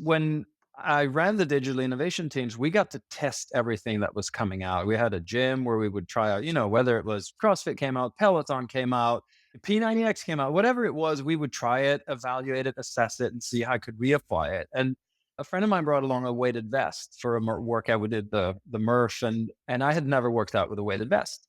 When I ran the digital innovation teams, we got to test everything that was coming out. We had a gym where we would try out, whether it was CrossFit came out, Peloton came out, P90X came out, whatever it was, we would try it, evaluate it, assess it, and see how could we apply it. And a friend of mine brought along a weighted vest for a workout. We did the Murph, and I had never worked out with a weighted vest.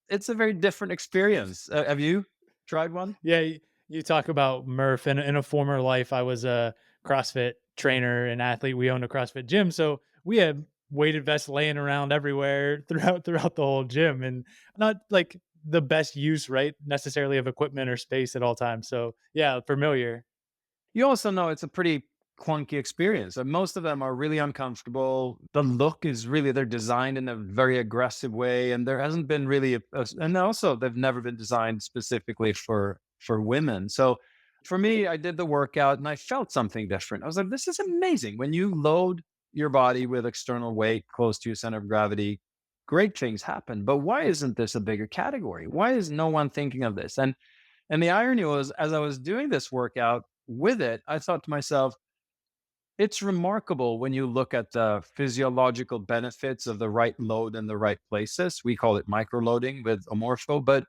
It's a very different experience. Have you tried one? Yeah, you talk about Murph. In a former life, I was a CrossFit trainer and athlete. We owned a CrossFit gym, so we had weighted vests laying around everywhere throughout the whole gym, and not like the best use, right, necessarily of equipment or space at all times. So yeah, familiar. You also know it's a pretty clunky experience. And most of them are really uncomfortable. The look is really, they're designed in a very aggressive way. And there hasn't been really, and also they've never been designed specifically for women. So for me, I did the workout and I felt something different. I was like, this is amazing. When you load your body with external weight close to your center of gravity, great things happen. But why isn't this a bigger category? Why is no one thinking of this? And the irony was, as I was doing this workout with it, I thought to myself, it's remarkable when you look at the physiological benefits of the right load in the right places. We call it microloading with OMORPHO, but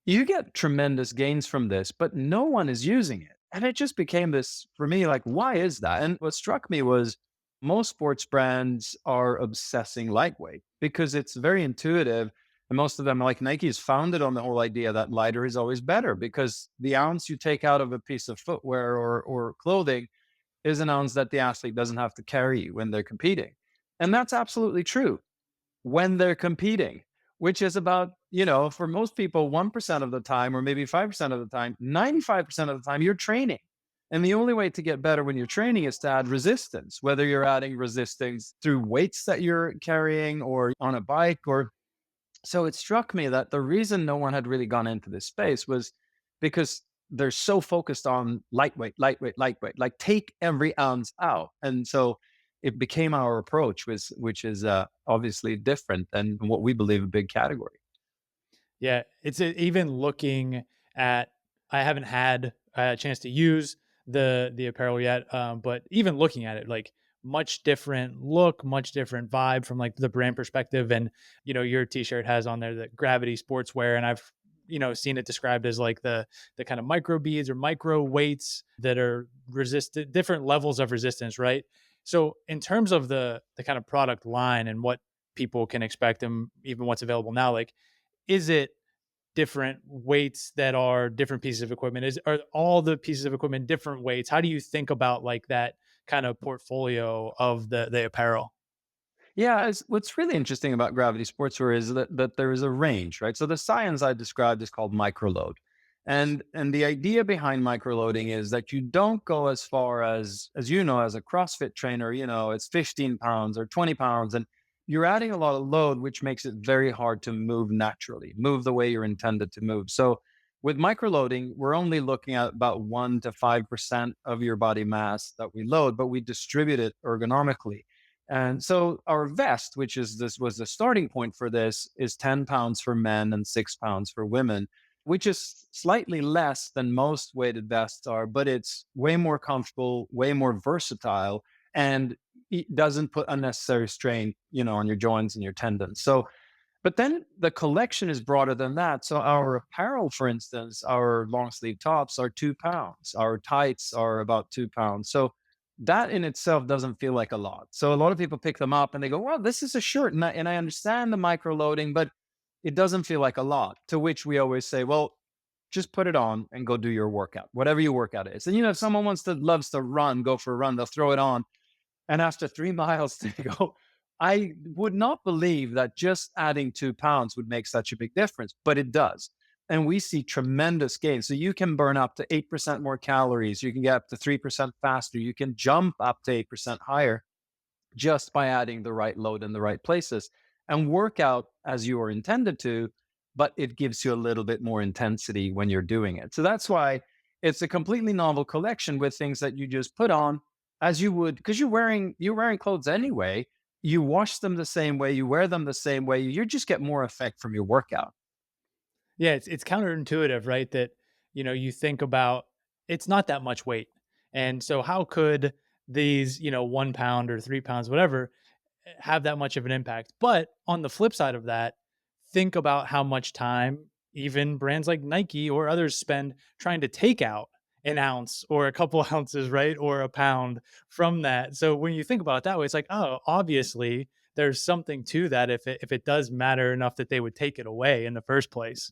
you get tremendous gains from this, but no one is using it. And it just became this for me, like, why is that? And what struck me was most sports brands are obsessing lightweight because it's very intuitive. And most of them, like Nike, is founded on the whole idea that lighter is always better because the ounce you take out of a piece of footwear or clothing is an ounce that the athlete doesn't have to carry when they're competing. And that's absolutely true when they're competing, which is about, for most people, 1% of the time, or maybe 5% of the time, 95% of the time, you're training. And the only way to get better when you're training is to add resistance, whether you're adding resistance through weights that you're carrying or on a bike. Or so it struck me that the reason no one had really gone into this space was because they're so focused on lightweight, lightweight, lightweight, like take every ounce out. And so it became our approach, which is obviously different than what we believe a big category. Yeah, it's even looking at. I haven't had a chance to use the apparel yet, but even looking at it, like much different look, much different vibe from like the brand perspective. And your T-shirt has on there the Gravity Sportswear, and I've seen it described as like the kind of micro beads or micro weights that are resistant, different levels of resistance, right? So in terms of the kind of product line and what people can expect and even what's available now, like is it different weights that are different pieces of equipment? Are all the pieces of equipment different weights? How do you think about like that kind of portfolio of the apparel? Yeah, what's really interesting about gravity sportswear is that there is a range, right? So the science I described is called microload. And the idea behind microloading is that you don't go as far as as a CrossFit trainer, it's 15 pounds or 20 pounds, and you're adding a lot of load, which makes it very hard to move naturally, move the way you're intended to move. So with microloading, we're only looking at about 1 to 5% of your body mass that we load, but we distribute it ergonomically. And so our vest, which is this was the starting point for this, is 10 pounds for men and 6 pounds for women, which is slightly less than most weighted vests are, but it's way more comfortable, way more versatile, and it doesn't put unnecessary strain, on your joints and your tendons. So, but then the collection is broader than that. So our apparel, for instance, our long sleeve tops are 2 pounds, our tights are about 2 pounds. So that in itself doesn't feel like a lot. So a lot of people pick them up and they go, well, this is a shirt. And I understand the micro loading, but it doesn't feel like a lot. To which we always say, well, just put it on and go do your workout, whatever your workout is. And if someone loves to run, go for a run, they'll throw it on. And after 3 miles, they go, I would not believe that just adding 2 pounds would make such a big difference, but it does. And we see tremendous gains. So you can burn up to 8% more calories. You can get up to 3% faster. You can jump up to 8% higher just by adding the right load in the right places and work out as you are intended to, but it gives you a little bit more intensity when you're doing it. So that's why it's a completely novel collection with things that you just put on as you would, because you're wearing clothes anyway. You wash them the same way, you wear them the same way, you just get more effect from your workout. Yeah, it's counterintuitive, right? That you think about it's not that much weight, and so how could these, 1 pound or 3 pounds, whatever, have that much of an impact. But on the flip side of that, think about how much time even brands like Nike or others spend trying to take out an ounce or a couple ounces, right? Or a pound from that. So when you think about it that way, it's like, oh, obviously there's something to that if it does matter enough that they would take it away in the first place.